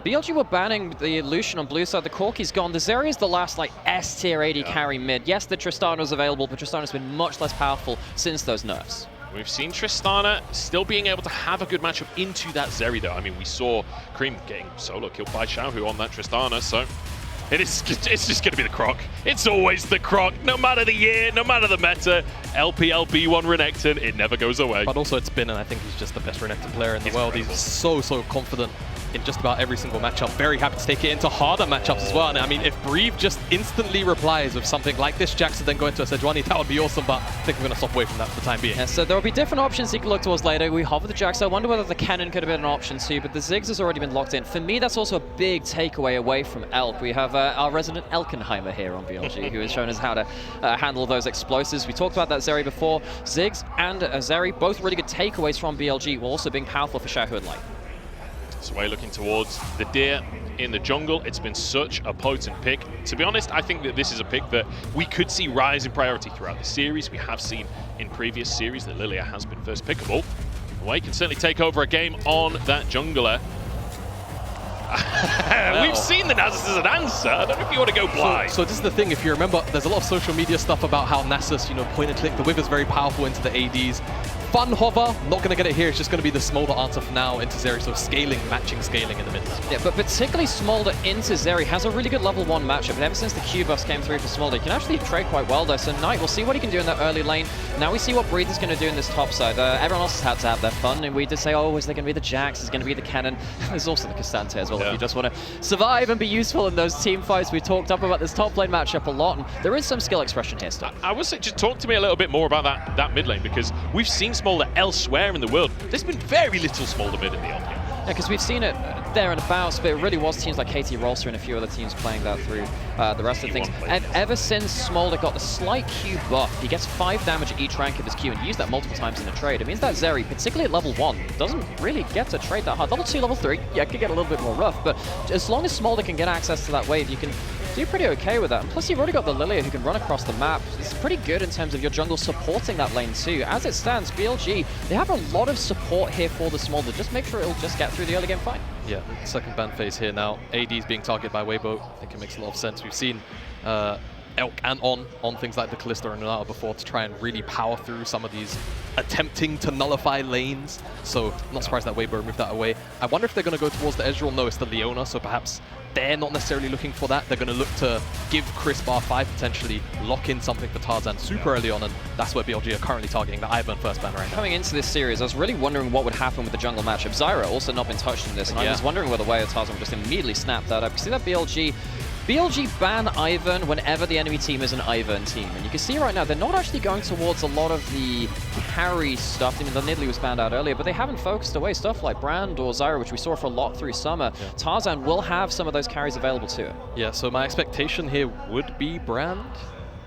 BLG were banning the Lucian on blue side. The Corki's gone. The Zeri is the last like S-tier AD carry mid. Yes, the Tristana was available, but Tristana's been much less powerful since those nerfs. We've seen Tristana still being able to have a good matchup into that Zeri, though. I mean, we saw Cream getting solo killed by Xiaohu on that Tristana, so it's just going to be the Croc. It's always the Croc, no matter the year, no matter the meta. LPL B1 Renekton, it never goes away. But also it's been, and I think he's just the best Renekton player in the world. Incredible. He's so confident in just about every single matchup. Very happy to take it into harder matchups as well. And I mean, if Breve just instantly replies with something like this, Jax then go into a Sejuani, that would be awesome, but I think we're going to stop away from that for the time being. Yeah, so there will be different options you can look towards later. We hover the Jax. I wonder whether the cannon could have been an option too, but the Ziggs has already been locked in. For me, that's also a big takeaway away from Elk. We have our resident Elkenheimer here on BLG, who has shown us how to handle those explosives. We talked about that Zeri before. Ziggs and Zeri, both really good takeaways from BLG, while also being powerful for Xiaohu and Light. Sway looking towards the deer in the jungle. It's been such a potent pick. To be honest, I think that this is a pick that we could see rise in priority throughout the series. We have seen in previous series that Lillia has been first pickable. Way can certainly take over a game on that jungler. We've seen the Nasus as an answer. I don't know if you want to go blind. So this is the thing, if you remember, there's a lot of social media stuff about how Nasus, point and click, the Wither's very powerful into the ADs. Fun hover, not going to get it here. It's just going to be the Smolder answer for now into Zeri, so scaling, matching scaling in the mid. Yeah, but particularly Smolder into Zeri has a really good level 1 matchup, and ever since the Q buffs came through for Smolder, he can actually trade quite well there. So Knight, we'll see what he can do in that early lane. Now we see what Breathe is going to do in this top side. Everyone else has had to have their fun, and we did say, oh, is there going to be the Jax? Is going to be the Cannon? There's also the Ksante as well, if you just want to survive and be useful in those team fights. We talked up about this top lane matchup a lot, and there is some skill expression here still. I would say, just talk to me a little bit more about that mid lane, because we've seen Smolder elsewhere in the world. There's been very little Smolder mid in the LPL. Yeah, because we've seen it there and abouts, but it really was teams like KT Rolster and a few other teams playing that through the rest of the things. And ever since Smolder got the slight Q buff, he gets 5 damage at each rank of his Q and used that multiple times in a trade. It means that Zeri, particularly at level 1, doesn't really get to trade that hard. Level 2, level 3, yeah, it could get a little bit more rough, but as long as Smolder can get access to that wave, you can do pretty okay with that. And plus, you've already got the Lillia who can run across the map. It's pretty good in terms of your jungle supporting that lane too. As it stands, BLG, they have a lot of support here for the Smolder. Just make sure it'll just get through the early game fine. Yeah, second ban phase here now. AD is being targeted by Weibo. I think it makes a lot of sense. We've seen Elk and on things like the Kalista and Renata before to try and really power through some of these attempting to nullify lanes. So not surprised that Weibo removed that away. I wonder if they're going to go towards the Ezreal. No, it's the Leona, so perhaps they're not necessarily looking for that. They're going to look to give Chris R5 potentially, lock in something for Tarzan super early on, and that's where BLG are currently targeting the Ivern first ban right now. Coming into this series, I was really wondering what would happen with the jungle matchup. Zyra also not been touched in this, and I was wondering whether way Tarzan would just immediately snap that up. You see that BLG ban Ivern whenever the enemy team is an Ivern team. And you can see right now, they're not actually going towards a lot of the carry stuff. I mean, the Nidalee was banned out earlier, but they haven't focused away stuff like Brand or Zyra, which we saw for a lot through summer. Yeah. Tarzan will have some of those carries available to it. Yeah, so my expectation here would be Brand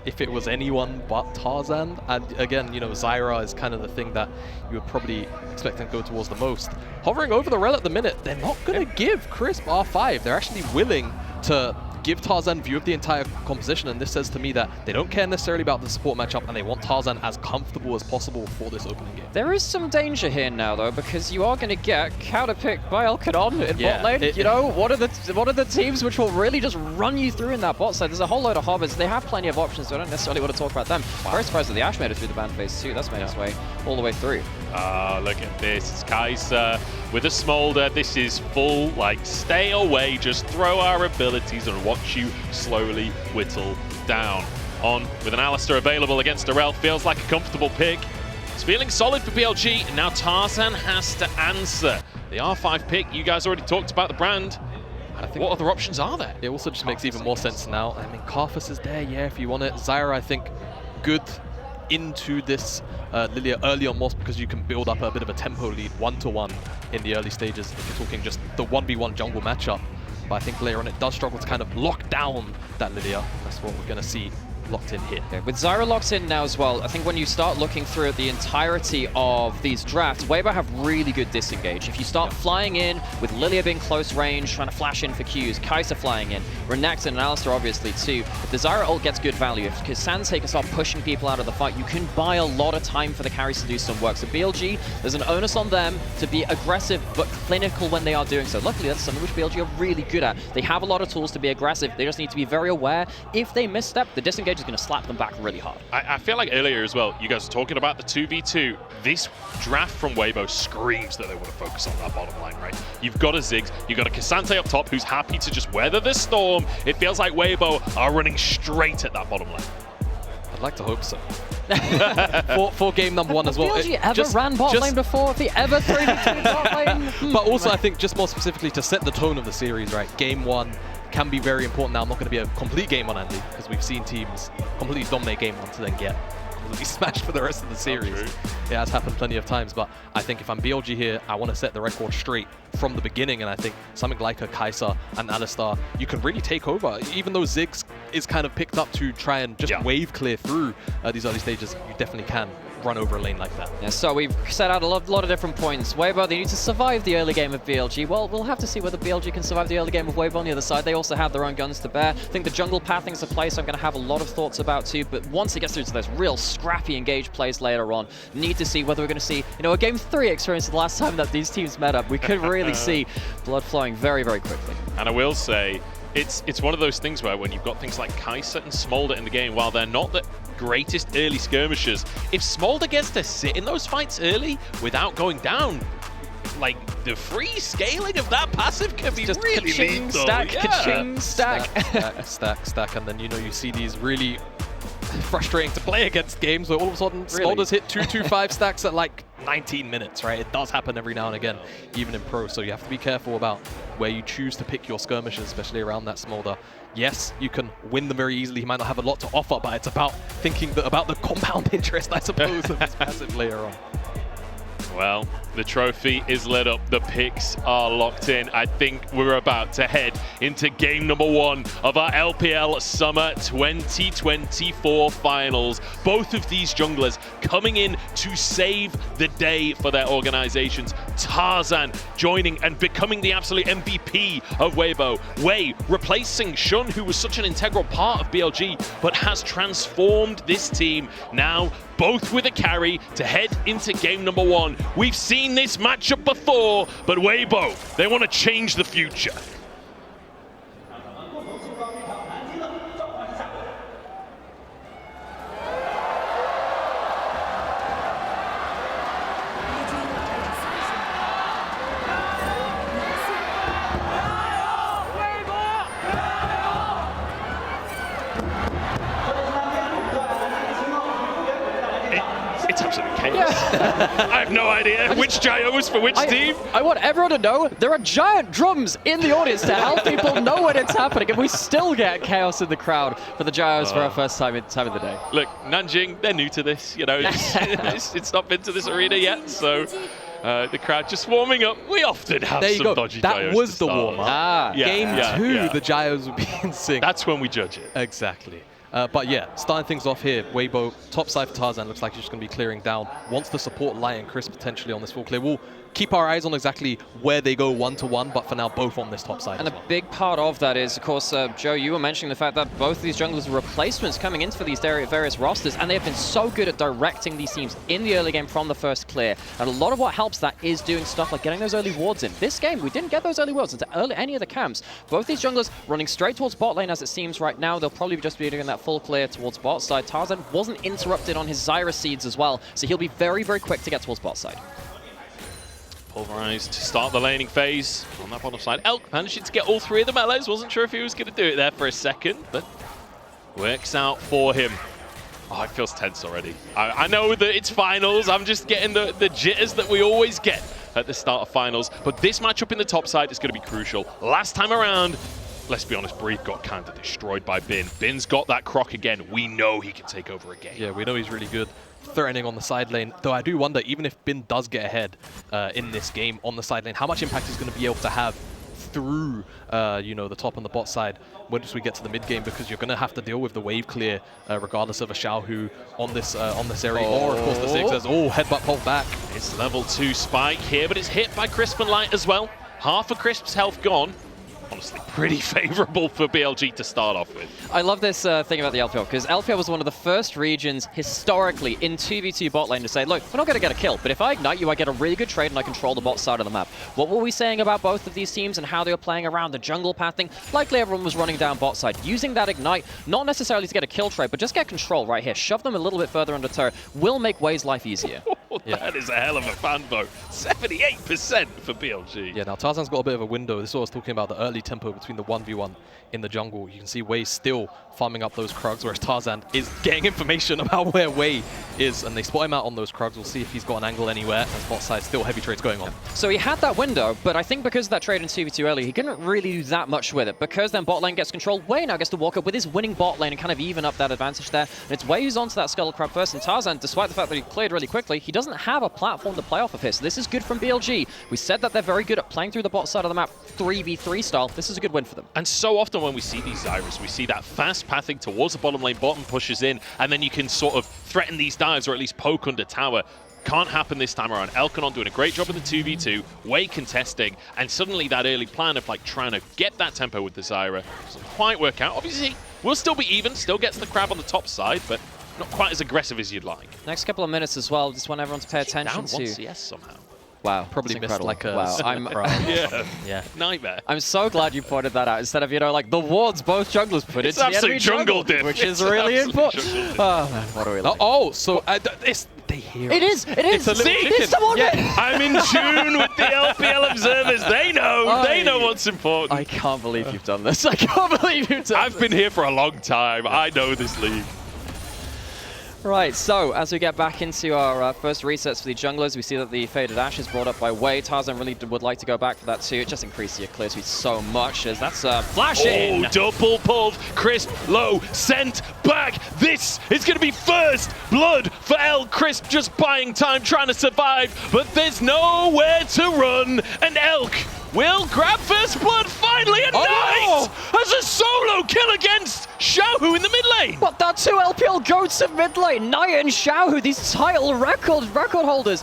if it was anyone but Tarzan. And again, Zyra is kind of the thing that you would probably expect them to go towards the most. Hovering over the Rell at the minute, they're not going to give Crisp R5. They're actually willing to give Tarzan view of the entire composition, and this says to me that they don't care necessarily about the support matchup and they want Tarzan as comfortable as possible for this opening game. There is some danger here now though, because you are going to get counterpicked by Elkanon in bot lane. What are the teams which will really just run you through in that bot side? There's a whole load of hobbits. They have plenty of options, so I don't necessarily want to talk about them. Wow. Very surprised that the Ashe made it through the ban phase too. That's made its way all the way through. Look at this. It's Kaisa with a Smolder. This is full, stay away, just throw our abilities and watch you slowly whittle down. On with an Alistar available against a Rell. Feels like a comfortable pick. It's feeling solid for BLG, and now Tarzan has to answer. The R5 pick, you guys already talked about the Brand. I think what other options are there? It also just makes even more sense now. I mean, Karthus is there, yeah, if you want it. Zyra, I think, good into this Lillia early on, more because you can build up a bit of a tempo lead 1-to-1 in the early stages if you're talking just the 1v1 jungle matchup. But I think later on it does struggle to kind of lock down that Lillia. That's what we're going to see locked in here. Okay, with Zyra locked in now as well, I think when you start looking through at the entirety of these drafts, Weibo have really good disengage. If you start flying in, with Lillia being close range, trying to flash in for Qs, Kaisa flying in, Renekton and Alistar obviously too, if the Zyra ult gets good value, if Ksante can start pushing people out of the fight, you can buy a lot of time for the carries to do some work. So BLG, there's an onus on them to be aggressive but clinical when they are doing so. Luckily, that's something which BLG are really good at. They have a lot of tools to be aggressive. They just need to be very aware. If they misstep, the disengage is going to slap them back really hard. I feel like earlier as well, you guys were talking about the 2v2. This draft from Weibo screams that they want to focus on that bottom line, right? You've got a Ziggs, you've got a Ksante up top who's happy to just weather the storm. It feels like Weibo are running straight at that bottom line. I'd like to hope so. for game number 1 as well. BLG ever ran bot lane before? Have they ever 3v2 bot lane? But also, I think just more specifically to set the tone of the series, right? Game 1 can be very important. Now, I'm not going to be a complete game on Andy, because we've seen teams completely dominate game 1 to then get completely smashed for the rest of the series. It has happened plenty of times, but I think if I'm BLG here, I want to set the record straight from the beginning, and I think something like a Kaisa and Alistar, you can really take over. Even though Ziggs is kind of picked up to try and just wave clear through these early stages, you definitely can run over a lane like that. Yeah, so we've set out a lot of different points. Weibo, they need to survive the early game of BLG. Well, we'll have to see whether BLG can survive the early game of Weibo on the other side. They also have their own guns to bear. I think the jungle pathing's a place I'm going to have a lot of thoughts about too, but once it gets through to those real scrappy engaged plays later on, need to see whether we're going to see, a game 3 experience the last time that these teams met up. We could really see blood flowing very, very quickly. And I will say, it's one of those things where when you've got things like Kaisa and Smolder in the game, while they're not the greatest early skirmishers, if Smolder gets to sit in those fights early without going down, like the free scaling of that passive can be just really lethal. Stack, ka-ching, stack. Stack, and then you see these really frustrating to play against games where all of a sudden Smolder's hit 2-2-5 stacks at like 19 minutes, right? It does happen every now and again, even in pro, so you have to be careful about where you choose to pick your skirmishes, especially around that Smolder. Yes, you can win them very easily. He might not have a lot to offer, but it's about thinking about the compound interest, I suppose, of this passive later on. Well, the trophy is lit up. The picks are locked in. I think we're about to head into game number 1 of our LPL Summer 2024 finals. Both of these junglers coming in to save the day for their organizations. Tarzan joining and becoming the absolute MVP of Weibo. Wei replacing Shun, who was such an integral part of BLG, but has transformed this team now, both with a carry to head into game number 1. We've seen this matchup before, but Weibo, they want to change the future. It's absolute chaos. I have no idea which gyro was for which team. I want everyone to know there are giant drums in the audience to help people know when it's happening, and we still get chaos in the crowd for the gyros for our first time in the day. Look, Nanjing, they're new to this. It's not been to this arena yet, so the crowd just warming up. We often have some dodgy gyros. That was the warm-up. Game 2, the gyros would be in sync. That's when we judge it. Exactly. But yeah, starting things off here, Weibo, top side for Tarzan, looks like he's just going to be clearing down. Wants to support Light and Chris potentially on this full clear. We'll keep our eyes on exactly where they go 1-to-1, but for now, both on this top side. And a big part of that is, of course, Joe, you were mentioning the fact that both of these junglers are replacements coming into for these various rosters, and they have been so good at directing these teams in the early game from the first clear. And a lot of what helps that is doing stuff like getting those early wards in. This game, we didn't get those early wards into any of the camps. Both these junglers running straight towards bot lane as it seems right now. They'll probably just be doing that full clear towards bot side. Tarzan wasn't interrupted on his Zyra seeds as well, so he'll be very, very quick to get towards bot side. Pulverized to start the laning phase on that bottom side. Elk managing to get all 3 of the melees. Wasn't sure if he was going to do it there for a second, but works out for him. Oh, it feels tense already. I know that it's finals. I'm just getting the jitters that we always get at the start of finals. But this matchup in the top side is going to be crucial. Last time around, let's be honest, Breathe got kind of destroyed by Bin. Bin's got that croc again. We know he can take over a game. Yeah, we know he's really good threatening on the side lane, though I do wonder, even if Bin does get ahead in this game on the side lane, how much impact he's going to be able to have through, you know, the top and the bot side once we get to the mid game, because you're going to have to deal with the wave clear, regardless of a Xiaohu on this Zeri, or of course the Ziggs. Headbutt pulled back. It's level 2 spike here, but it's hit by Crisp and Light as well. Half of Crisp's health gone. Honestly, pretty favorable for BLG to start off with. I love this thing about the LPL, because LPL was one of the first regions historically in 2v2 bot lane to say, look, we're not going to get a kill, but if I ignite you, I get a really good trade and I control the bot side of the map. What were we saying about both of these teams and how they were playing around the jungle pathing? Likely everyone was running down bot side, using that ignite, not necessarily to get a kill trade, but just get control right here. Shove them a little bit further under turret will make Wei's life easier. That is a hell of a fan vote. 78% for BLG. Yeah, now Tarzan's got a bit of a window. This is what I was talking about, the early tempo between the 1v1 in the jungle. You can see Wei still farming up those Krugs, whereas Tarzan is getting information about where Wei is, and they spot him out on those Krugs. We'll see if he's got an angle anywhere, as bot side still heavy trades going on. So he had that window, but I think because of that trade in 2v2 early, he couldn't really do that much with it. Because then bot lane gets controlled, Wei now gets to walk up with his winning bot lane and kind of even up that advantage there. And it's Wei who's onto that Scuttle Crab first, and Tarzan, despite the fact that he cleared really quickly, he doesn't have a platform to play off of here. So this is good from BLG. We said that they're very good at playing through the bot side of the map, 3v3 style. This is a good win for them. And so often when we see these Zyras, we see that fast pathing towards the bottom lane, bottom pushes in, and then you can sort of threaten these dives or at least poke under tower. Can't happen this time around. Elkanon doing a great job of the 2v2, Wei contesting, and suddenly that early plan of like trying to get that tempo with the Zyra doesn't quite work out. Obviously, we'll still be even, still gets the crab on the top side, but not quite as aggressive as you'd like. Next couple of minutes as well, just want everyone to pay attention down to. 1 CS somehow. Wow, Probably missed like a... Wow, Yeah. Nightmare. I'm so glad you pointed that out instead of, you know, like the wards both junglers put It's into the absolute enemy jungle diff. which is really important. Oh man, what are we like? They hear It is! It is! It's a little chicken. Someone I'm in tune with the LPL observers. They know what's important. I can't believe you've done this. I can't believe you've done I've been here for a long time. I know this league. Right, so as we get back into our first resets for the junglers, we see that the Faded Ash is brought up by Wei. Tarzan really would like to go back for that too. It just increases your clear speed so much, as that's flash in! Oh, double pulled, Crisp, low, sent back. This is going to be first blood for L. Crisp, just buying time, trying to survive, but there's nowhere to run, and Elk will grab first blood finally, and Knight has a solo kill against Xiaohu in the mid lane. What, that two LPL goats of mid lane, Nymaera and Xiaohu, these title record holders,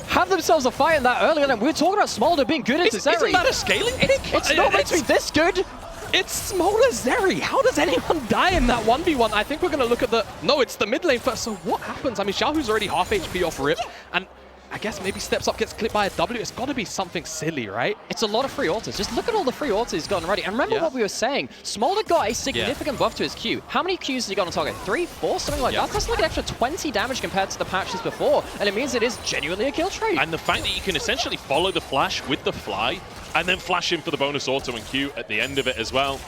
have themselves a fight in that earlier. And we were talking about Smolder being good into Zeri. Isn't that a scaling pick? It's not meant to be this good. It's Smolder Zeri. How does anyone die in that 1v1? I think we're going to look at the... No, it's the mid lane first. So what happens? I mean, Xiaohu's already half HP off rip, and I guess maybe steps up, gets clipped by a W. It's got to be something silly, right? It's a lot of free autos. Just look at all the free autos he's gotten already. And remember what we were saying. Smolder got a significant buff to his Q. How many Qs has he got on target? 3, 4, something like that? That's like an extra 20 damage compared to the patches before. And it means it is genuinely a kill trade. And the fact that you can essentially follow the flash with the fly and then flash in for the bonus auto and Q at the end of it as well.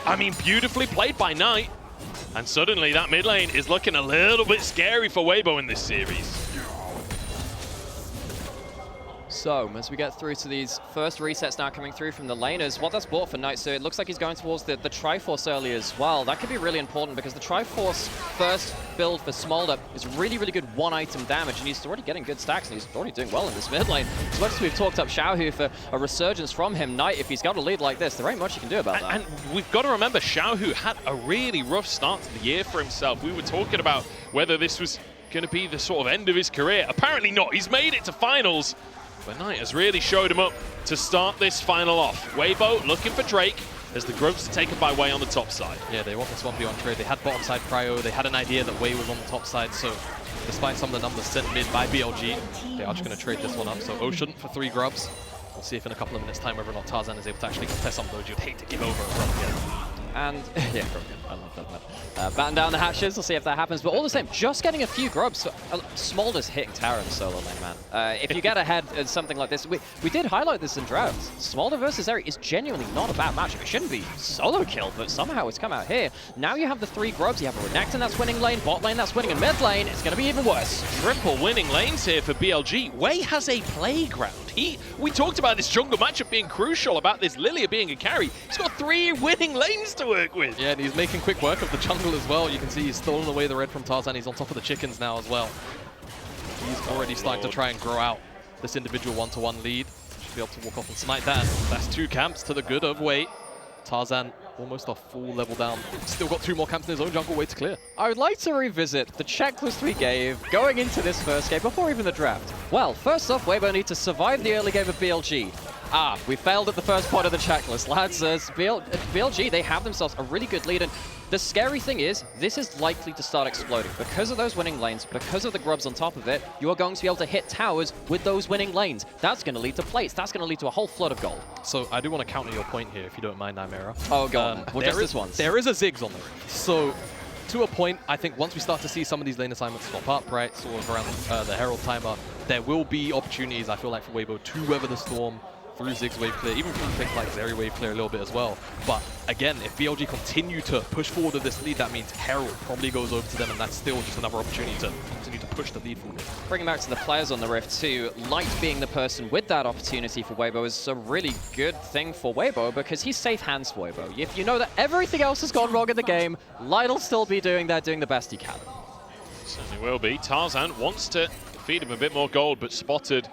I mean, beautifully played by Knight. And suddenly that mid lane is looking a little bit scary for Weibo in this series. So, as we get through to these first resets now coming through from the laners, what that's bought for Knight, so it looks like he's going towards the Triforce early as well. That could be really important because the Triforce first build for Smolder is really, really good one-item damage, and he's already getting good stacks, and he's already doing well in this mid lane. As much as we've talked up Xiaohu for a resurgence from him, Knight, if he's got a lead like this, there ain't much you can do about that. And we've got to remember, Xiaohu had a really rough start to the year for himself. We were talking about whether this was going to be the sort of end of his career. Apparently not. He's made it to finals. But Knight has really showed him up to start this final off. Weibo looking for Drake as the Grubs are taken by Wei on the top side. Yeah, they want this 1v1 trade. They had bottom side prio. They had an idea that Wei was on the top side. So despite some of the numbers sent mid by BLG, they are just going to trade this one up. So Ocean for 3 Grubs. We'll see if in a couple of minutes time whether or not Tarzan is able to actually contest some of those. You'd hate to give over a Grub again. And, yeah, I love that. Batten down the hatches, we'll see if that happens. But all the same, just getting a few grubs. Smolder's hitting Tara in the solo lane, man. If you get ahead in something like this, we did highlight this in drafts. Smolder versus Zeri is genuinely not a bad matchup. It shouldn't be solo kill, but somehow it's come out here. Now you have the 3 grubs. You have a Renekton that's winning lane, bot lane that's winning, and mid lane. It's going to be even worse. Triple winning lanes here for BLG. Wei has a playground. We talked about this jungle matchup being crucial, about this Lillia being a carry. He's got 3 winning lanes to work with. Yeah, and he's making quick work of the jungle as well. You can see he's stolen away the red from Tarzan. He's on top of the chickens now as well. He's already starting to try and grow out this individual one-to-one lead. to be able to walk off and smite that. That's 2 camps to the good of Wei. Tarzan almost a full level down. Still got 2 more camps in his own jungle. Wei to clear. I would like to revisit the checklist we gave going into this first game before even the draft. Well, first off, Weibo need to survive the early game of BLG. We failed at the first part of the checklist, lads. BLG, they have themselves a really good lead, and the scary thing is, this is likely to start exploding. Because of those winning lanes, because of the grubs on top of it, you are going to be able to hit towers with those winning lanes. That's going to lead to plates. That's going to lead to a whole flood of gold. So I do want to counter your point here, if you don't mind, Nymaera. Oh, go on. Well, just this once. There is a Ziggs on the rift. So to a point, I think once we start to see some of these lane assignments swap up, right, sort of around the Herald timer, there will be opportunities, I feel like, for Weibo to weather the storm through Ziggs wave clear, even through things like Zeri wave clear a little bit as well. But again, if BLG continue to push forward with this lead, that means Herald probably goes over to them, and that's still just another opportunity to continue to push the lead forward. Bringing back to the players on the Rift too, Light being the person with that opportunity for Weibo is a really good thing for Weibo, because he's safe hands for Weibo. If you know that everything else has gone wrong in the game, Light will still be doing the best he can. Certainly will be. Tarzan wants to feed him a bit more gold, but spotted.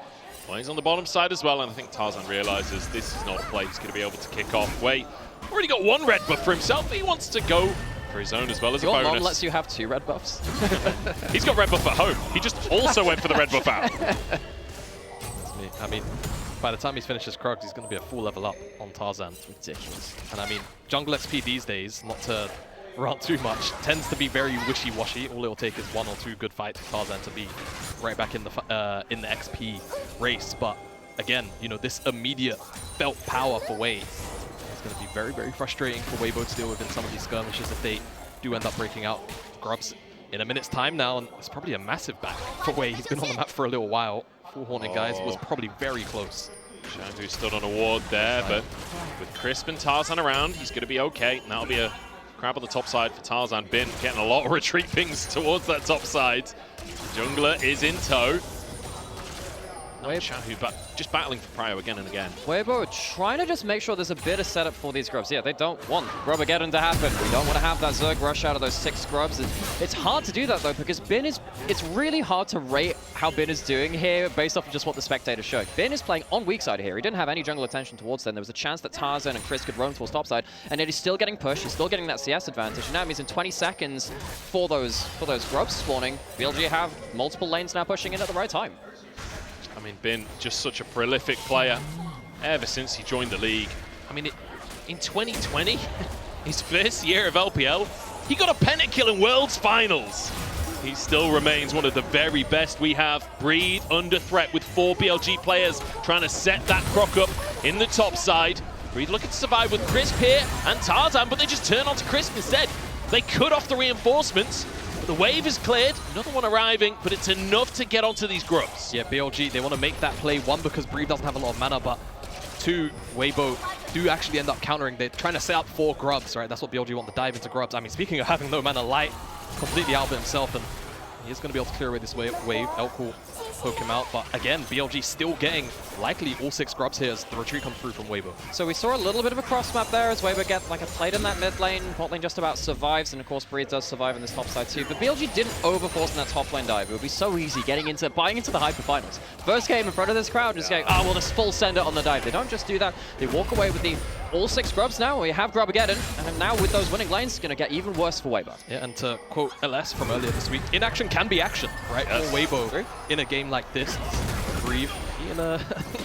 Well, he's on the bottom side as well, and I think Tarzan realizes this is not a play he's going to be able to kick off. Wei already got 1 red buff for himself. He wants to go for his own as well as a bonus. Your mom lets you have 2 red buffs. He's got red buff at home. He just also went for the red buff out. That's me. I mean, by the time he's finished his Krugs, he's going to be a full level up on Tarzan. It's ridiculous. And I mean, jungle XP these days, not to rant too much, tends to be very wishy-washy. All it'll take is 1 or 2 good fights for Tarzan to be right back in the XP race. But again, you know, this immediate felt power for Wei is going to be very, very frustrating for Weibo to deal with in some of these skirmishes if they do end up breaking out grubs in a minute's time now. And it's probably a massive back for Wei. He's been on the map for a little while. Full Hornet, guys, was probably very close. Xiaohu stood on a ward there, but with Crisp and Tarzan around, he's going to be okay. And that'll be a crab on the top side for Tarzan. Bin getting a lot of retreat pings towards that top side. Jungler is in tow. Xiaohu, but just battling for prio again and again. Weibo are trying to just make sure there's a bit of setup for these grubs. Yeah, they don't want Grubageddon to happen. We don't want to have that Zerg rush out of those 6 grubs. It's hard to do that though, because Bin is, it's really hard to rate how Bin is doing here based off of just what the spectators showed. Bin is playing on weak side here. He didn't have any jungle attention towards them. There was a chance that Tarzan and Chris could roam towards top side, and yet he's still getting pushed. He's still getting that CS advantage. And that means in 20 seconds for those grubs spawning, BLG have multiple lanes now pushing in at the right time. I mean, Bin, just such a prolific player ever since he joined the league. I mean, in 2020, his first year of LPL, he got a pentakill in Worlds Finals. He still remains one of the very best we have. Breed under threat with 4 BLG players trying to set that croc up in the top side. Breed looking to survive with Crisp here and Tarzan, but they just turn onto Crisp instead. They cut off the reinforcements. The wave is cleared, another one arriving, but it's enough to get onto these grubs. Yeah, BLG, they want to make that play, 1, because Breed doesn't have a lot of mana, but 2, Weibo do actually end up countering. They're trying to set up 4 grubs, right? That's what BLG want, to dive into grubs. I mean, speaking of having no mana, Light completely out of himself, and he's going to be able to clear away this wave. Elk will poke him out, but again, BLG still getting likely all 6 grubs here as the retreat comes through from Weibo. So we saw a little bit of a cross map there as Weibo get like a plate in that mid lane. Bot lane just about survives, and of course Breed does survive in this top side too. But BLG didn't overforce in that top lane dive. It would be so easy buying into the Hyper Finals. First game in front of this crowd, just going, oh, well, just full send it on the dive. They don't just do that. They walk away with the all 6 grubs now. We have Grubageddon, and now with those winning lanes, it's going to get even worse for Weibo. Yeah, and to quote LS from earlier this week, inaction can be action, right? Yes. For Weibo in a game like this. Breathe. In a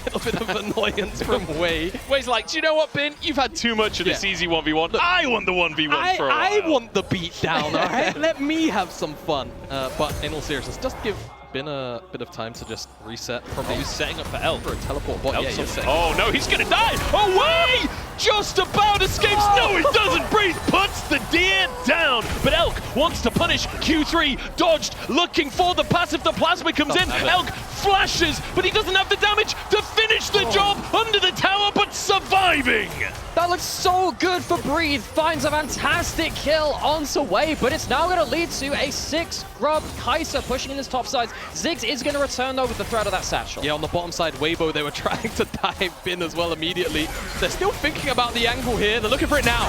little bit of annoyance from Wei. Wei's like, do you know what, Bin? You've had too much of this easy 1v1. Look, I want the 1v1 for a while. I want the beat down, all right? Let me have some fun. But in all seriousness, just give Bin a bit of time to just reset. Probably he's setting up for Elk. For a teleport bot. Yeah, he's setting. Oh no, he's gonna die! Oh, Wei! Just about escapes. No, he doesn't. Breathe puts the deer down. But Elk wants to punish. Q3 dodged, looking for the passive. The plasma comes in. Elk flashes, but he doesn't have the damage to finish the job under the tower, but surviving. That looks so good for Breathe. Finds a fantastic kill onto Wei, but it's now going to lead to a 6 grub Kaisa pushing in this top side. Ziggs is going to return though with the threat of that satchel. Yeah, on the bottom side, Weibo, they were trying to dive Bin as well immediately. They're still thinking about the angle here. They're looking for it now.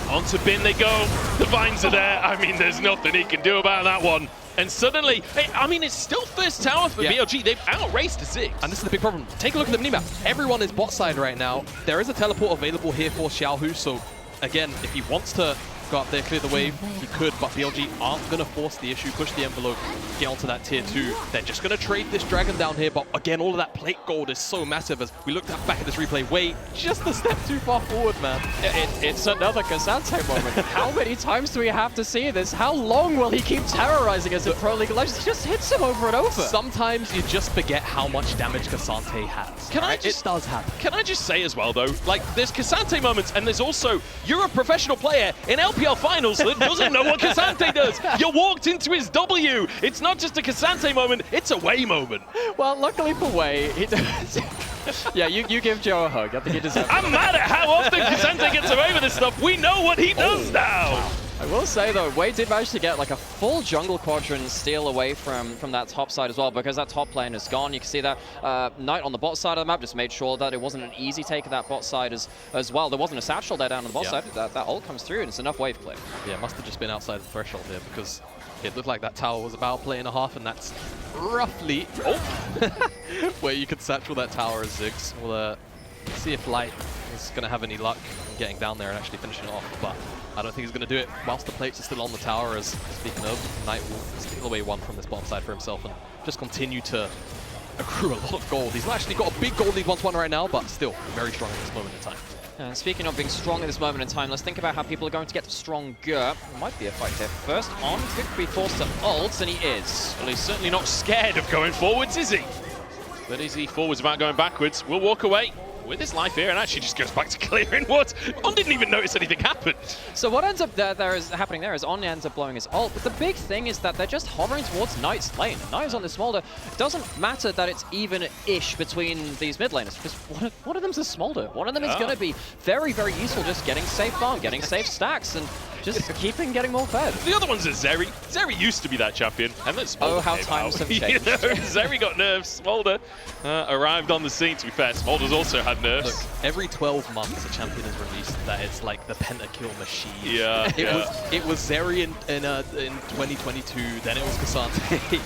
Onto bin they go. The vines are there. I mean, there's nothing he can do about that one. And suddenly, I mean, it's still first tower for BLG. They've outraced the Ziggs. And this is the big problem. Take a look at the minimap. Everyone is bot side right now. There is a teleport available here for Xiaohu, so again, if he wants to go up there, clear the wave, he could, but BLG aren't going to force the issue, push the envelope, get onto that tier 2. They're just going to trade this dragon down here, but again, all of that plate gold is so massive. As we looked back at this replay, wait, just a step too far forward, man. It's another Ksante moment. How many times do we have to see this? How long will he keep terrorizing us in Pro League of Legends? He just hits him over and over. Sometimes you just forget how much damage Ksante has. It does happen. Can I just say as well, though, like, there's Ksante moments, and there's also, you're a professional player in LPL finals that doesn't know what Ksante does. You walked into his W. It's not just a Ksante moment, it's a Wei moment. Well, luckily for Wei, he does. Yeah, you give Joe a hug. I think he deserves it. I'm mad at how often Ksante gets away with this stuff. We know what he does now. I will say though, Wei did manage to get like a full jungle quadrant steal away from that top side as well, because that top lane is gone. You can see that Knight on the bot side of the map just made sure that it wasn't an easy take of that bot side as well. There wasn't a satchel there down on the bot side. That ult comes through and it's enough wave clear. Yeah, must have just been outside the threshold there, because it looked like that tower was about a play and a half, and that's roughly where you could satchel that tower as Ziggs. We'll see if Light is going to have any luck in getting down there and actually finishing it off, but I don't think he's going to do it whilst the plates are still on the tower. As speaking of, Knight will steal away one from this bottom side for himself and just continue to accrue a lot of gold. He's actually got a big gold lead 1-1 right now, but still very strong at this moment in time. And speaking of being strong at this moment in time, let's think about how people are going to get stronger. There might be a fight here. First on, could be forced to ult, and he is. Well, he's certainly not scared of going forwards, is he? But is he forwards about going backwards? We'll walk away with his life here and actually just goes back to clearing wood. On didn't even notice anything happened. So what ends up happening there is On ends up blowing his ult, but the big thing is that they're just hovering towards Knight's lane. Knight is on the Smolder. It doesn't matter that it's even-ish between these mid laners, because one of them's a Smolder. One of them is going to be very, very useful just getting safe farm, getting safe stacks, and just keeping getting more fed. The other one's a Zeri. Zeri used to be that champion, and then Smolder how came times out. have changed. Zeri got nerfed. Smolder arrived on the scene, to be fair. Smolder's also had nerfs. Look, every 12 months a champion is released that it's like the pentakill machine. Yeah, it was Zeri in 2022, then it was Ksante.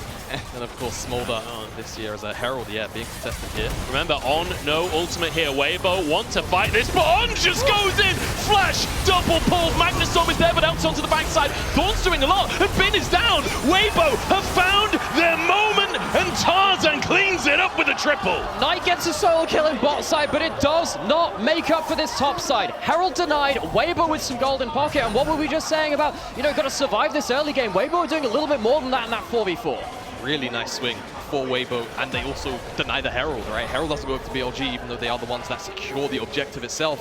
And of course Smolder this year as a Herald, being contested here. Remember, On, no ultimate here. Weibo want to fight this, but On just goes in! Flash, double pull, Magnustorm is there, but else onto the backside. Thorn's doing a lot, and Bin is down! Weibo have found their moment, and Tarzan cleans it up with a triple! Knight gets a solo kill in bot side, but it does not make up for this top side. Herald denied, Weibo with some gold in pocket, and what were we just saying about, got to survive this early game? Weibo are doing a little bit more than that in that 4v4. Really nice swing for Weibo, and they also deny the Herald, right? Herald doesn't go up to BLG, even though they are the ones that secure the objective itself.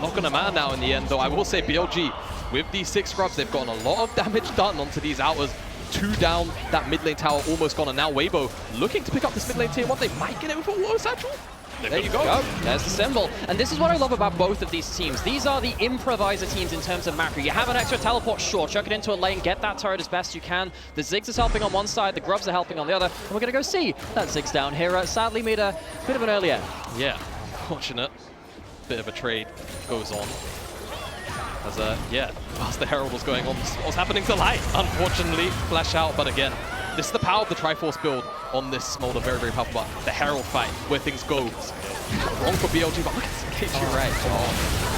Not going to matter now in the end, though. I will say BLG, with these 6 scrubs, they've gotten a lot of damage done onto these outers. 2 down, that mid lane tower almost gone, and now Weibo looking to pick up this mid lane tier 1. They might get it with a water satchel. There you go. There's the symbol. And this is what I love about both of these teams. These are the improviser teams in terms of macro. You have an extra teleport, sure, chuck it into a lane, get that turret as best you can. The Ziggs is helping on one side, the Grubs are helping on the other, and we're going to go see that Ziggs down here. Sadly, made a bit of an early end. Yeah, unfortunate. Bit of a trade goes on. As whilst the Herald was going on, what was happening to Light? Unfortunately, flash out, but again, this is the power of the Triforce build on this Smolder, very, very powerful, but the Herald fight, where things go wrong for BLG, but look at this, you're right.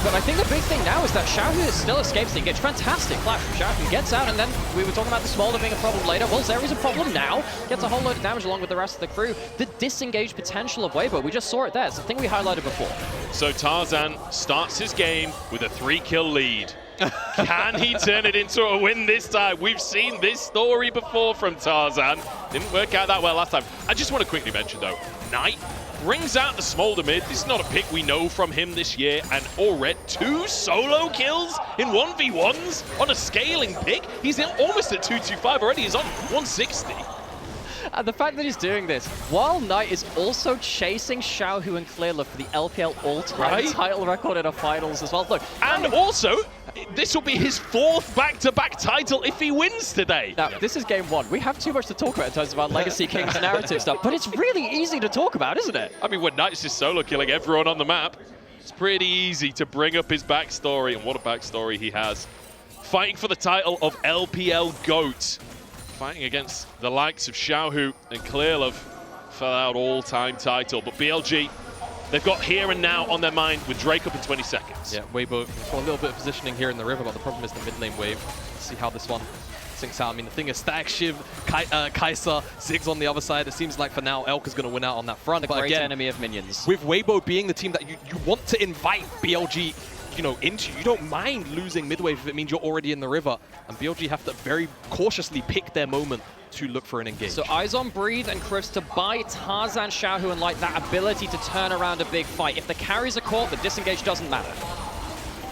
But I think the big thing now is that Xiaohu still escapes the engage. Fantastic flash from Xiaohu. Gets out, and then we were talking about the Smolder being a problem later. Well, Zeri's a problem now. Gets a whole load of damage along with the rest of the crew. The disengaged potential of Weibo, we just saw it there. It's the thing we highlighted before. So Tarzan starts his game with a 3-kill lead. Can he turn it into a win this time? We've seen this story before from Tarzan. Didn't work out that well last time. I just want to quickly mention, though, Knight brings out the Smolder mid. This is not a pick we know from him this year, and already 2 solo kills in 1v1s on a scaling pick. He's almost at 225 already. He's on 160. And the fact that he's doing this while Knight is also chasing Xiaohu and Clearlove for the LPL all-time title record in a finals as well. Look, and also, this will be his 4th back-to-back title if he wins today. Now, this is game 1. We have too much to talk about in terms of our Legacy Kings narrative stuff, but it's really easy to talk about, isn't it? I mean, when Knight's just solo killing everyone on the map. It's pretty easy to bring up his backstory, and what a backstory he has. Fighting for the title of LPL GOAT. Fighting against the likes of Xiaohu and Clearlove for that all-time title. But BLG, they've got here and now on their mind with Drake up in 20 seconds. Yeah, Weibo for a little bit of positioning here in the river, but the problem is the mid lane wave. Let's see how this one sinks out. I mean, the thing is, Stack, Shiv, Kaisa, Ziggs on the other side. It seems like for now, Elk is going to win out on that front. The But great again, enemy of minions. with Weibo being the team that you want to invite BLG, you know, into, you don't mind losing mid wave if it means you're already in the river. And BLG have to very cautiously pick their moment to look for an engage. So eyes on Breathe and Chris to buy Tarzan, Xiaohu, and like that ability to turn around a big fight. If the carries are caught, the disengage doesn't matter.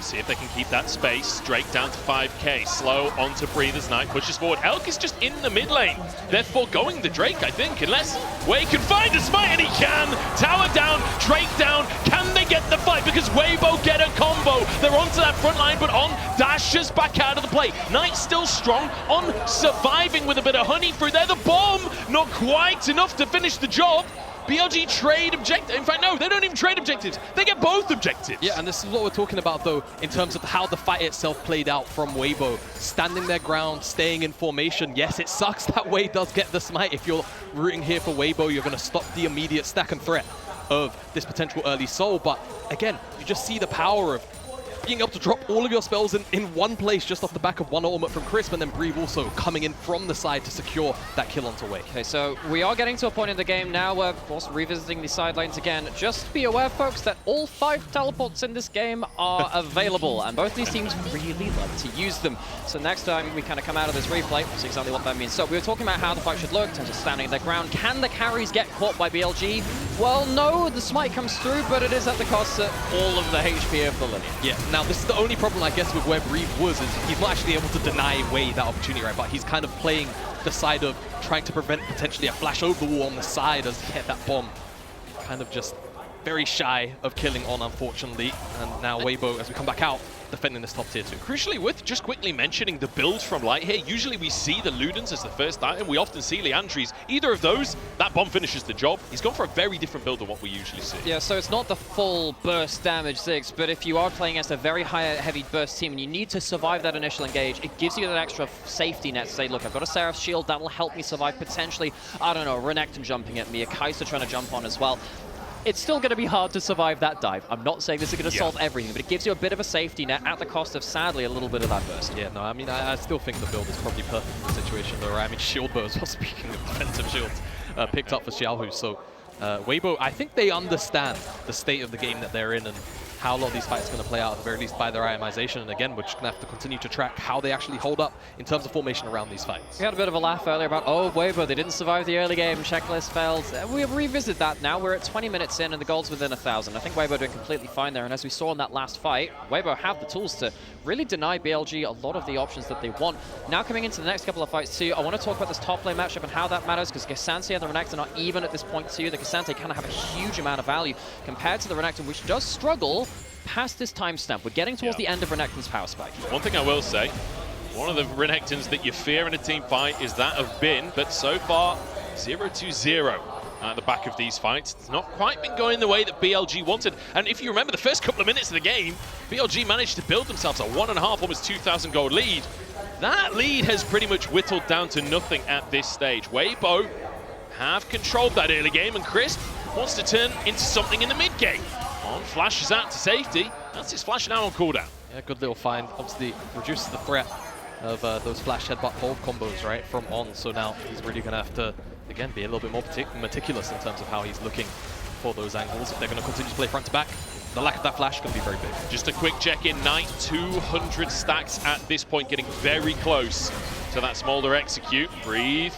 See if they can keep that space. Drake down to 5k. Slow onto Breathe as Knight pushes forward. Elk is just in the mid lane. They're foregoing the Drake, I think, unless Wei can find a smite, and he can. Tower down, Drake down. Can they get the fight? Because Weibo get a combo. They're onto that front line, but On dashes back out of the play. Knight still strong. On surviving with a bit of honey through there. The bomb, not quite enough to finish the job. BLG trade objective. In fact, no, they don't even trade objectives. They get both objectives. Yeah, and this is what we're talking about, though, in terms of how the fight itself played out from Weibo. Standing their ground, staying in formation. Yes, it sucks that Wei does get the smite. If you're rooting here for Weibo, you're going to stop the immediate stack and threat of this potential early soul. But again, you just see the power of being able to drop all of your spells in one place just off the back of one ultimate from Crisp, and then Breathe also coming in from the side to secure that kill onto Wei. Okay, so we are getting to a point in the game now where, of course, revisiting the side lanes again. Just be aware, folks, that all 5 teleports in this game are available, and both these teams really like to use them. So next time we kind of come out of this replay, we'll see exactly what that means. So we were talking about how the fight should look in terms of standing their ground. Can the carries get caught by BLG? Well, no, the smite comes through, but it is at the cost of all of the HP of the Lillia. Yeah, now this is the only problem, I guess, with where Breathe was, is he's not actually able to deny Wei that opportunity, right? But he's kind of playing the side of trying to prevent potentially a flash over the wall on the side as he hit that bomb. Kind of just very shy of killing On, unfortunately. And now Weibo, as we come back out, defending this top tier 2. Crucially, with just quickly mentioning the build from Light here, usually we see the Ludens as the first item. We often see Leandries. Either of those, that bomb finishes the job. He's gone for a very different build than what we usually see. Yeah, so it's not the full burst damage Ziggs, but if you are playing against a very high heavy burst team and you need to survive that initial engage, it gives you that extra safety net to say, look, I've got a Seraph's shield, that will help me survive potentially, I don't know, Renekton jumping at me, a Kaisa trying to jump on as well. It's still going to be hard to survive that dive. I'm not saying this is going to solve everything, but it gives you a bit of a safety net at the cost of, sadly, a little bit of that burst. Yeah, no, I mean, I still think the build is probably perfect for the situation, though, right? I mean, shield bow as well, speaking of defensive shields, picked up for Xiaohu. So Weibo, I think they understand the state of the game that they're in and how a lot of these fights are going to play out, at the very least by their itemization. And again, we're just going to have to continue to track how they actually hold up in terms of formation around these fights. We had a bit of a laugh earlier about, oh, Weibo, they didn't survive the early game, checklist failed. We revisit that now. We're at 20 minutes in and the gold's within 1,000. I think Weibo doing completely fine there. And as we saw in that last fight, Weibo have the tools to really deny BLG a lot of the options that they want. Now coming into the next couple of fights too, I want to talk about this top lane matchup and how that matters, because Ksante and the Renekton are even at this point too. The Ksante kind of have a huge amount of value compared to the Renekton, which does struggle past this timestamp. We're getting towards the end of Renekton's power spike. One thing I will say, one of the Renektons that you fear in a team fight is that of Bin, but so far 0-0 at the back of these fights. It's not quite been going the way that BLG wanted. And if you remember the first couple of minutes of the game, BLG managed to build themselves a 1.5, almost 2,000 gold lead. That lead has pretty much whittled down to nothing at this stage. Weibo have controlled that early game, and Crisp wants to turn into something in the mid game. On flashes out to safety. That's his flash now on cooldown. Yeah, good little find. Obviously reduces the threat of those flash headbutt hold combos, right, from On. So now he's really going to have to, again, be a little bit more meticulous in terms of how he's looking for those angles. If they're going to continue to play front to back, the lack of that flash is going to be very big. Just a quick check-in. Knight 200 stacks at this point, getting very close to that Smolder execute. Breathe.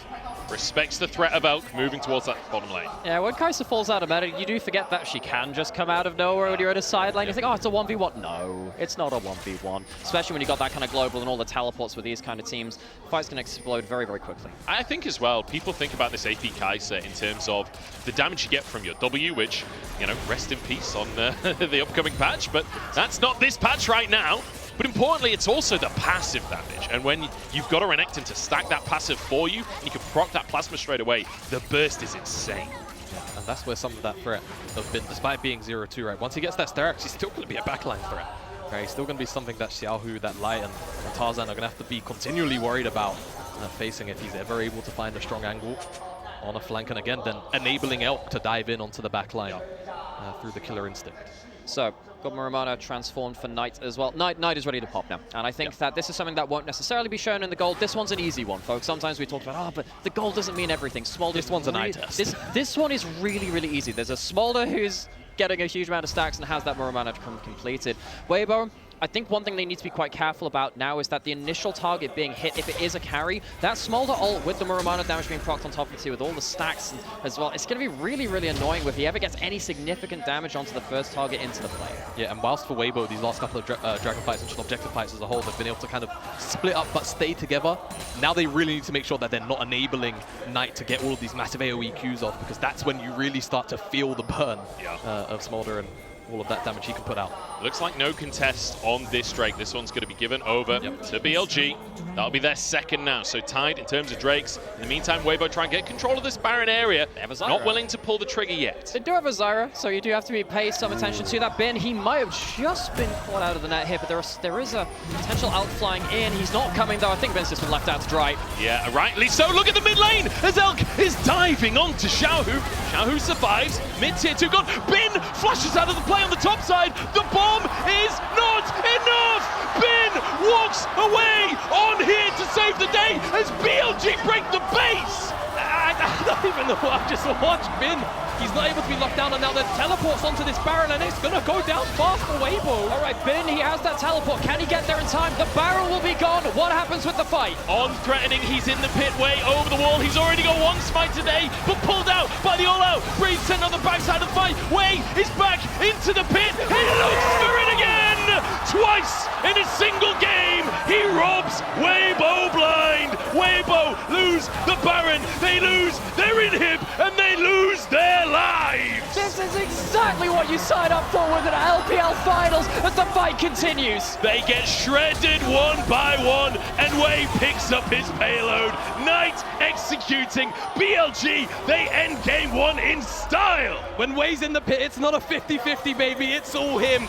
Respects the threat of Elk, moving towards that bottom lane. Yeah, when Kaisa falls out of meta, you do forget that she can just come out of nowhere when you're at a side lane. You think, oh, it's a 1v1. No, it's not a 1v1. Especially when you got that kind of global and all the teleports with these kind of teams. The fight's going to explode very, very quickly. I think as well, people think about this AP Kaisa in terms of the damage you get from your W, which, you know, rest in peace on the upcoming patch, but that's not this patch right now. But importantly, it's also the passive damage. And when you've got a Renekton to stack that passive for you, you can proc that plasma straight away. The burst is insane. And that's where some of that threat have been, despite being 0-2, right? Once he gets that Styrax, he's still going to be a backline threat. Right? He's still going to be something that Xiaohu, that Light, and Tarzan are going to have to be continually worried about facing if he's ever able to find a strong angle on a flank, and again, then enabling Elk to dive in onto the backline through the killer instinct. So, got Muramana transformed for Knight as well. Knight is ready to pop now. And I think that this is something that won't necessarily be shown in the gold. This one's an easy one, folks. Sometimes we talk about, oh, but the gold doesn't mean everything. Smolder. This one's an eye test. This one is really, really easy. There's a Smolder who's getting a huge amount of stacks and has that Muramana completed. Weibo, I think one thing they need to be quite careful about now is that the initial target being hit, if it is a carry, that Smolder ult with the Muramana damage being procced on top of it with all the stacks as well, it's going to be really, really annoying if he ever gets any significant damage onto the first target into the play. Yeah, and whilst for Weibo, these last couple of Dragon fights and just objective fights as a whole, they've been able to kind of split up but stay together. Now they really need to make sure that they're not enabling Knight to get all of these massive AoE Qs off, because that's when you really start to feel the burn of Smolder and all of that damage he can put out. Looks like no contest on this Drake. This one's going to be given over to BLG. That'll be their second now, so tied in terms of Drakes. In the meantime, Weibo try and get control of this Baron area. They have a Zyra. Not willing to pull the trigger yet. They do have a Zyra, so you do have to pay some attention to that. Bin, he might have just been caught out of the net here, but there is a potential out flying in. He's not coming, though. I think Bin's just been left out to dry. Yeah, rightly so. Look at the mid lane as Elk is diving onto Xiaohu. Xiaohu survives. Mid-tier 2 gone. Bin flushes out of the play on the top side. The bomb is not enough. Bin walks away on here to save the day as BLG break the base. I don't even know. I just watched Bin. He's not able to be locked down, and now the teleports onto this Baron, and it's going to go down fast for Weibo. All right, Bin, he has that teleport. Can he get there in time? The Baron will be gone. What happens with the fight? On threatening, he's in the pit, way over the wall. He's already got one smite today, but pulled out by the all-out. Breeze sent on the backside of the fight. Way is back into the pit. He looks for it again! Twice in a single game, he robs Weibo blind. Weibo lose the Baron. They lose their inhib, and they lose their lives. This is exactly what you signed up for with an LPL finals as the fight continues. They get shredded one by one, and Wei picks up his payload. Knight executing. BLG, they end game one in style. When Wei's in the pit, it's not a 50-50, baby. It's all him.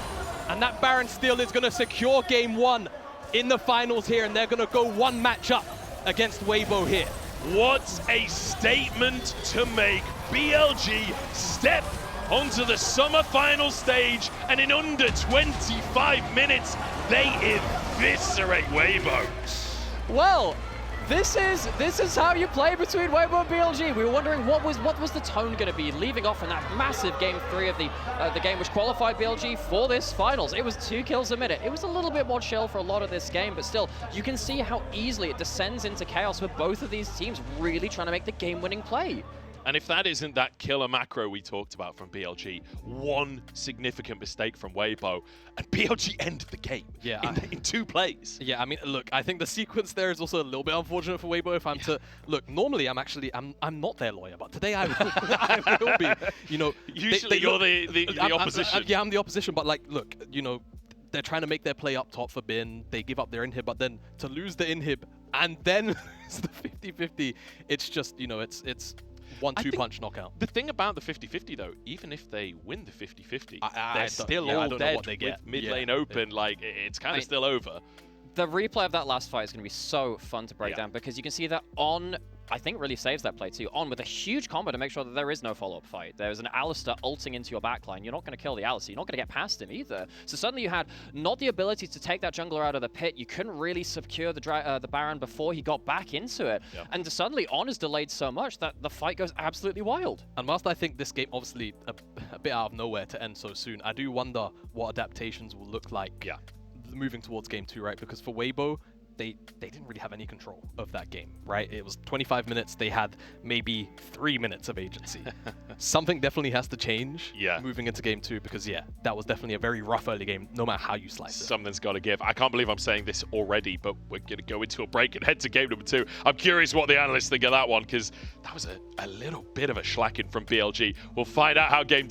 And that Baron steal is going to secure game one in the finals here, and they're going to go one match up against Weibo here. What a statement to make. BLG step onto the summer final stage, and in under 25 minutes, they eviscerate Weibo. Well, this is how you play between Weibo and BLG. We were wondering what was the tone going to be leaving off in that massive game 3 of the game which qualified BLG for this finals. It was 2 kills a minute. It was a little bit more chill for a lot of this game, but still, you can see how easily it descends into chaos with both of these teams really trying to make the game-winning play. And if that isn't that killer macro we talked about from BLG, one significant mistake from Weibo, and BLG ended the game in 2 plays. Yeah, I mean, look, I think the sequence there is also a little bit unfortunate for Weibo. If I'm to look, normally I'm not their lawyer, but today I will be. You know, usually you're the opposition. Yeah, I'm the opposition, but like, look, you know, they're trying to make their play up top for Bin. They give up their inhib, but then to lose the inhib and then it's the 50-50. It's just, you know, it's 1-2 punch knockout. The thing about the 50-50 though, even if they win the 50-50, they're still all dead know what they get. with mid lane open. Like, it's kind of still over. The replay of that last fight is going to be so fun to break down, because you can see that On, I think, really saves that play too. On with a huge combo to make sure that there is no follow-up fight. There's an Alistar ulting into your backline. You're not going to kill the Alistar. You're not going to get past him either. So suddenly you had not the ability to take that jungler out of the pit. You couldn't really secure the Baron before he got back into it. And suddenly On is delayed so much that the fight goes absolutely wild. And whilst I think this game, obviously, a bit out of nowhere to end so soon, I do wonder what adaptations will look like moving towards game 2, right? Because for Weibo, they didn't really have any control of that game, right? It was 25 minutes. They had maybe 3 minutes of agency. Something definitely has to change moving into game 2, because that was definitely a very rough early game, no matter how you slice it. Something's got to give. I can't believe I'm saying this already, but we're going to go into a break and head to game number 2. I'm curious what the analysts think of that one, because that was a little bit of a slacking from BLG. We'll find out how game